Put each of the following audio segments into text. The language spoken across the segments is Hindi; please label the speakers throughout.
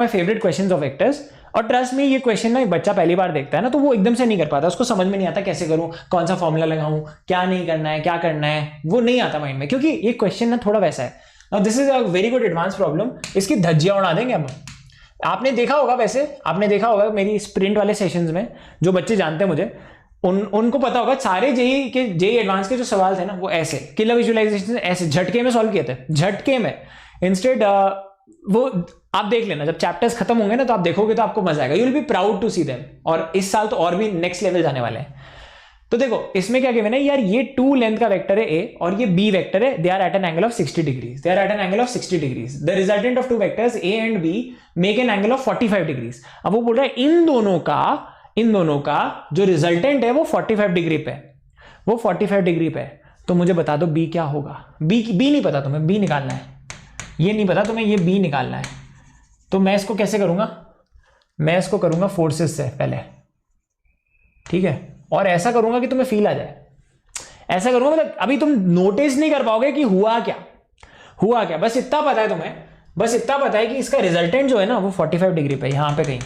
Speaker 1: My favourite questions of vectors. और ट्रस्ट में ये क्वेश्चन ना एक बच्चा पहली बार देखता है ना, तो वो एकदम से नहीं कर पाता, उसको समझ में नहीं आता कैसे करूं, कौन सा फॉर्मूला लगाऊं, क्या नहीं करना है, क्या करना है, वो नहीं आता माइंड में, क्योंकि ये क्वेश्चन ना थोड़ा वैसा है। Now this is a very good advance problem, इसकी धज्जियां उड़ा देंगे हम। आपने देखा होगा, वैसे आपने देखा होगा मेरी स्प्रिंट वाले सेशंस में, जो बच्चे जानते हैं मुझे उनको पता होगा, सारे जेई एडवांस के जो सवाल थे ना वो ऐसे किलर विजुअलाइजेशन ऐसे झटके में सॉल्व किए थे, झटके में। इंस्टेड वो आप देख लेना, जब चैप्टर्स खत्म होंगे ना तो आप देखोगे तो आपको मजा आएगा, you will be proud to see them. और इस साल तो और भी नेक्स्ट लेवल जाने वाले हैं। तो देखो इसमें क्या गिवन है यार, ये 2 लेंथ का वेक्टर है ए और ये बी वेक्टर है, they are at an angle of 60 degrees, they are at an angle of 60 degrees. The resultant of 2 vectors A and B make an angle of 45 degrees. अब वो बोल रहा है इन दोनों का जो रिजल्टेंट है वो 45 डिग्री पे, वो 45 डिग्री पे। तो मुझे बता दो बी क्या होगा। बी नहीं पता तुम्हें, बी निकालना है, ये नहीं पता तुम्हें, ये बी निकालना है। तो मैं इसको कैसे करूंगा, मैं इसको करूंगा फोर्सेस से पहले, ठीक है, और ऐसा करूंगा कि तुम्हें फील आ जाए, ऐसा करूंगा मतलब अभी तुम नोटिस नहीं कर पाओगे कि हुआ क्या, बस इतना पता है तुम्हें, बस इतना पता है कि इसका रिजल्टेंट जो है ना वो 45 डिग्री पे, यहां पे कहीं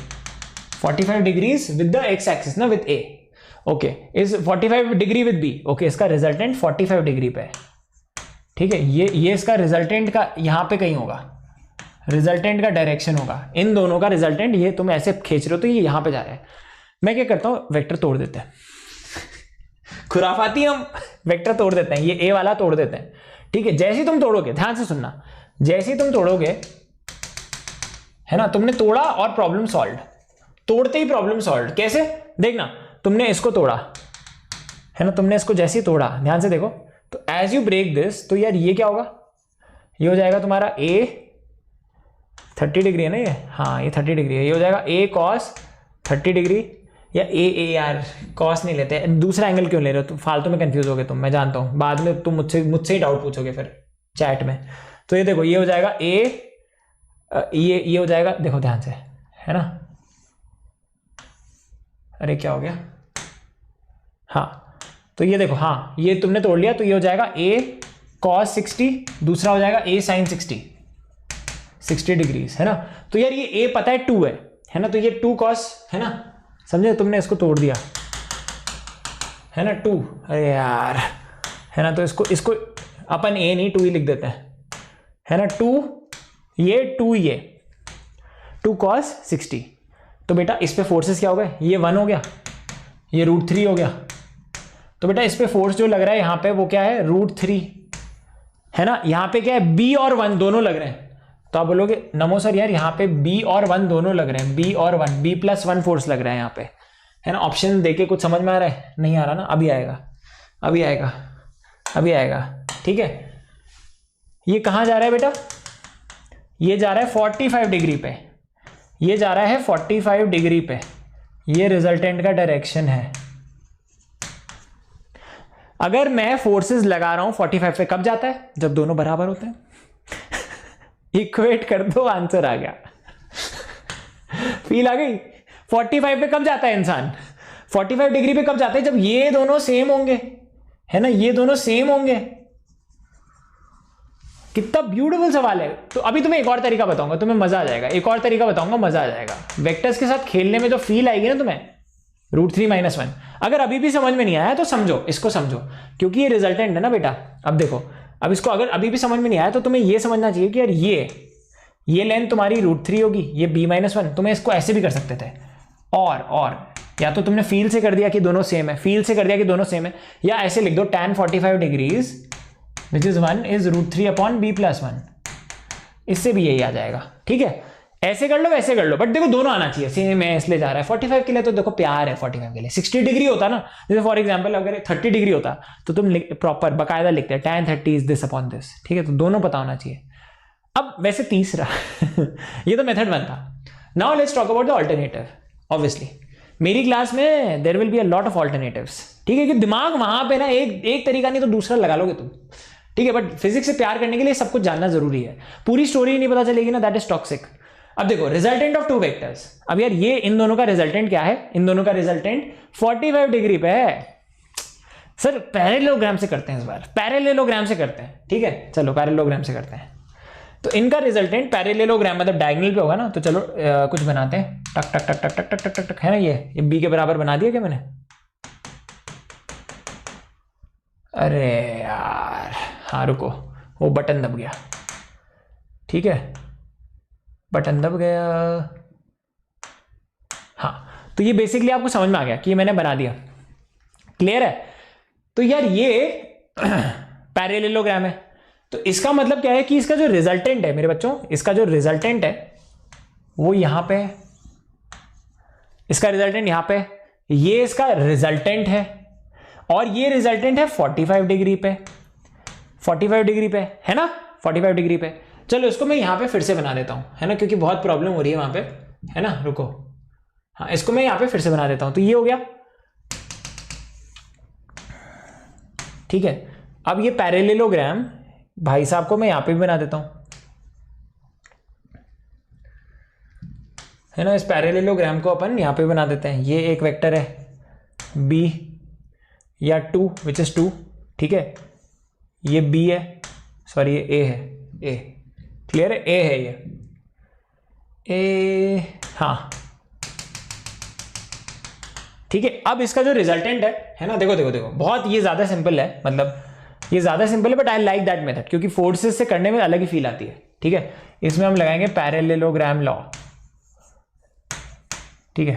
Speaker 1: 45 degrees with the X axis ना, with A, okay, is 45 degree with B, okay, इसका रिजल्टेंट 45 डिग्री पे, ठीक है। ये इसका रिजल्टेंट का यहां पे कहीं होगा, रिजल्टेंट का डायरेक्शन होगा, इन दोनों का रिजल्टेंट, ये तुम ऐसे खींच रहे हो तो ये यहां पे जा रहा है। मैं क्या करता हूं, वेक्टर तोड़ देते हैं खुराफाती, हम वेक्टर तोड़ देते हैं, ये ए वाला तोड़ देते हैं, ठीक है। जैसे ही तुम तोड़ोगे, ध्यान से सुनना, जैसे ही तुम तोड़ोगे है ना, तुमने तोड़ा और प्रॉब्लम सॉल्व, तोड़ते ही प्रॉब्लम सॉल्व। कैसे, देखना, तुमने इसको तोड़ा है ना, तुमने इसको जैसे ही तोड़ा, ध्यान से देखो, तो एज यू ब्रेक दिस, तो यार ये क्या होगा, ये हो जाएगा तुम्हारा ए 30 डिग्री है ना ये, हाँ ये 30 डिग्री है, ये हो जाएगा ए कॉस 30 डिग्री, या ए यार कॉस नहीं लेते, दूसरा एंगल क्यों ले रहे हो तुम, फालतू में कंफ्यूज होगे तुम, मैं जानता हूं, बाद में तुम मुझसे ही डाउट पूछोगे फिर चैट में। तो ये देखो, ये हो जाएगा ए, ये हो जाएगा, देखो ध्यान से, है ना, अरे क्या हो गया, हाँ, तो ये देखो, हाँ ये तुमने तोड़ लिया, तो ये हो जाएगा ए कॉस 60, दूसरा हो जाएगा ए साइन 60 डिग्रीज, है ना। तो यार ये ए पता है 2 है ना, तो ये 2 कॉस है ना, समझे, तुमने इसको तोड़ दिया है ना 2, अरे यार, है ना, तो इसको अपन ए नहीं 2 ही लिख देते हैं, है ना, 2 ये 2 कॉस 60। तो बेटा इस पे फोर्सेस क्या हो गए, ये 1 हो गया, ये √3 हो गया, तो बेटा इस पे फोर्स जो लग रहा है यहाँ पे वो क्या है, √3, है ना। यहाँ पे क्या है, b और 1 दोनों लग रहे हैं, तो आप बोलोगे नमो सर यार यहाँ पे b और 1 दोनों लग रहे हैं, b और 1, b+1 फोर्स लग रहा है यहाँ पे, है ना। ऑप्शन देके कुछ समझ में आ रहा है, नहीं आ रहा ना, अभी आएगा, ठीक है। ये कहाँ जा रहा है बेटा, ये जा रहा है 45 डिग्री पे, ये जा रहा है 45 डिग्री पे, ये रिजल्टेंट का डायरेक्शन है। अगर मैं फोर्सेस लगा रहा हूं 45 पे, कब जाता है, जब दोनों बराबर होते हैं इक्वेट कर दो, आंसर आ गया फील आ गई। 45 पे कब जाता है इंसान, 45 डिग्री पे कब जाता है, जब ये दोनों सेम होंगे, है ना, ये दोनों सेम होंगे। कितना ब्यूटीफुल सवाल है। तो अभी तुम्हें एक और तरीका बताऊंगा, तुम्हें मजा आ जाएगा, एक और तरीका बताऊंगा, मजा आ जाएगा। वेक्टर्स के साथ खेलने में जो फील आएगी ना तुम्हें, √3 - 1। अगर अभी भी समझ में नहीं आया तो समझो, इसको समझो, क्योंकि ये रिजल्टेंट है ना बेटा। अब देखो, अब इसको अगर अभी भी समझ में नहीं आया तो तुम्हें ये समझना चाहिए कि यार ये लेंथ तुम्हारी √3 होगी, ये b-1, तुम्हें इसको ऐसे भी कर सकते थे, और या तो तुमने फील से कर दिया कि दोनों सेम है, या ऐसे लिख दो tan 45 degrees which is 1 is √3/b+1, इससे भी यही आ जाएगा, ठीक है। ऐसे कर लो वैसे कर लो, बट देखो दोनों आना चाहिए, सेम है इसलिए जा रहा है 45 के लिए, तो देखो प्यार है 45 के लिए। 60 डिग्री होता ना, जैसे फॉर एग्जांपल अगर 30 डिग्री होता तो तुम प्रॉपर बकायदा लिखते हैं tan 30 is this upon this, ठीक है। तो दोनों पता होना चाहिए। अब वैसे तीसरा ये तो मेथड 1 था। Now let's talk about the alternative. Obviously मेरी क्लास में there will be a lot of alternatives, ठीक है, कि दिमाग वहां पे ना एक तरीका नहीं तो दूसरा लगा लोगे तुम, ठीक है। बट फिजिक्स से प्यार करने के लिए सब कुछ जानना जरूरी है, पूरी स्टोरी नहीं पता चलेगी ना, दैट इज टॉक्सिक। अब देखो रिजल्टेंट ऑफ 2 वेक्टर्स, अब यार ये इन दोनों का रिजल्टेंट क्या है, इन दोनों का रिजल्टेंट 45 डिग्री पे है। सर पैरेललोग्राम से करते हैं, इस बार पैरेललोग्राम से करते हैं, ठीक है, चलो पैरेललोग्राम से करते हैं। तो इनका रिजल्टेंट पैरेललोग्राम मतलब डायगोनल पे होगा ना। तो चलो कुछ बनाते हैं, टक टक टक टक टक टक टक टक टक, है ना। ये बी के बराबर बना दिया क्या मैंने? अरे यार, हाँ रुको, वो बटन दब गया। ठीक है, बटन दब गया। हाँ, तो ये बेसिकली आपको समझ में आ गया कि ये मैंने बना दिया। क्लियर है? तो यार ये पैरेललोग्राम है, तो इसका मतलब क्या है कि इसका जो रिजल्टेंट है मेरे बच्चों, इसका जो रिजल्टेंट है वो यहां पे, इसका रिजल्टेंट यहां पे, ये इसका रिजल्टेंट है, और ये रिजल्टेंट है 45 डिग्री पे, 45 डिग्री पे, है ना, 45 डिग्री पे। चलो इसको मैं यहां पे फिर से बना देता हूं, है ना, क्योंकि बहुत प्रॉब्लम हो रही है वहां पे, है ना। रुको, हाँ इसको मैं यहां पे फिर से बना देता हूं। तो ये हो गया, ठीक है। अब ये पैरेललोग्राम भाई साहब को मैं यहां पे भी बना देता हूं, है ना। इस पैरेललोग्राम को अपन यहां पे बना देते हैं। ये एक वेक्टर है b या 2 विच इज 2, ठीक है। ये b है, सॉरी ये a है, a क्लियर है, a है ये a, हाँ ठीक है। अब इसका जो रिजल्टेंट है ना, देखो देखो देखो, बहुत ये ज्यादा सिंपल है, मतलब ये ज्यादा सिंपल है, but I like that method, क्योंकि फोर्सेस से करने में अलग ही फील आती है। ठीक है, इसमें हम लगाएंगे पैरेललोग्राम लॉ, ठीक है।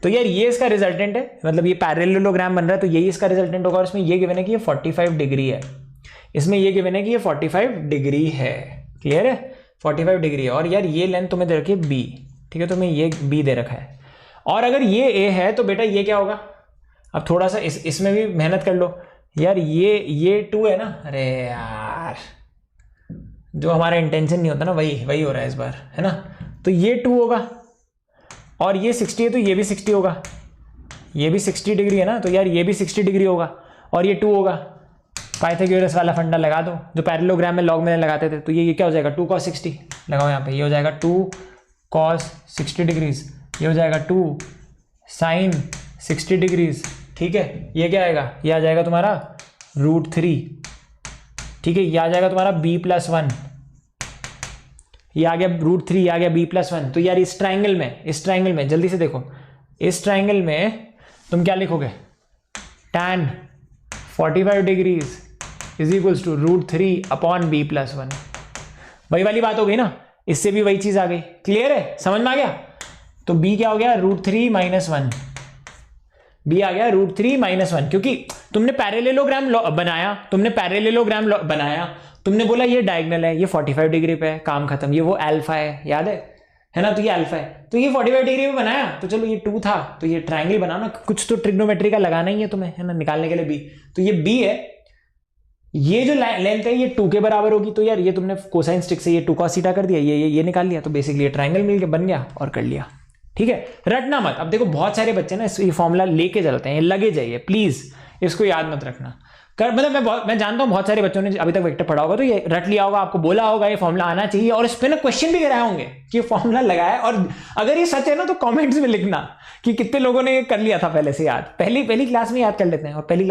Speaker 1: तो यार ये इसका रिजल्टेंट है, मतलब ये पैरेललोग्राम बन रहा है, तो यही इसका रिजल्टेंट होगा। और इसमें ये गिवन है कि ये 45 डिग्री है, इसमें ये गिवन है कि ये 45 डिग्री है, क्लियर है, 45 डिग्री है। और यार ये लेंथ तुम्हें दे रखी है b, ठीक है, तुम्हें ये b दे रखा है। और अगर ये a है तो बेटा ये क्या होगा, अब थोड़ा सा इसमें भी मेहनत कर लो यार। ये 2 है ना, अरे यार जो हमारा इंटेंशन नहीं होता ना, वही हो रहा है इस बार, है ना। तो ये 2 होगा, और ये 60 है तो ये भी 60 होगा, ये भी 60 डिग्री है ना, तो यार ये भी 60 डिग्री होगा, और ये 2 होगा। पाइथागोरस वाला फंडा लगा दो जो पैरेललोग्राम में लॉग में लगाते थे। तो ये क्या हो जाएगा, 2 cos 60 लगाओ यहाँ पे, ये हो जाएगा 2 cos 60 डिग्रीज, ये हो जाएगा 2 sin 60 डिग्रीज, ठीक है। ये क्या आएगा, ये आ जाएगा तुम्हारा √3, ठीक है। ये आ जाएगा तुम्हारा b+1, ये आ गया √3, आ गया b+1। तो यार इस ट्राइंगल में जल्दी से देखो, इस ट्राइंगल में तुम क्या लिखोगे, tan 45 degrees is equals to √3 upon b+1। वही वाली बात हो गई ना, इससे भी वही चीज आ गई। क्लियर है, समझ में आ गया। तो b क्या हो गया, √3 - 1, b आ गया √3 - 1, क्योंकि तुमने पैरेललोग्राम बनाया, तुमने बोला ये डायगोनल है, ये 45 डिग्री पे है, काम खत्म। ये वो अल्फा है, याद है ना, तो ये अल्फा है, तो ये 45 डिग्री पे बनाया। तो चलो ये 2 था, तो ये ट्रायंगल बनाना, कुछ तो ट्रिग्नोमेट्री का लगाना ही है तुम्हें, है ना, निकालने के लिए b। तो ये b है, ये जो लेंथ है ये 2 के बराबर होगी। तो यार ये तुमने कोसाइन स्टिक से ये 2 cos थीटा कर दिया, ये निकाल लिया, तो बेसिकली ये ट्रायंगल मिल के बन गया और कर लिया। ठीक है, रटना मत। अब देखो बहुत सारे बच्चे ना ये फॉर्मूला लेके चलते हैं, लगे जाइए प्लीज, इसको याद मत रखना। मतलब मैं जानता हूं बहुत सारे बच्चों ने अभी तक वेक्टर पढ़ा होगा, तो ये रट लिया होगा, आपको बोला होगा ये फॉर्मूला आना चाहिए, और इस पे ना क्वेश्चन भी कराए होंगे कि ये फॉर्मूला लगाया। और अगर ये सच है ना तो कमेंट्स में लिखना कि कितने लोगों ने ये कर लिया था पहले से याद। पहली क्लास में याद कर लेते हैं, और पहली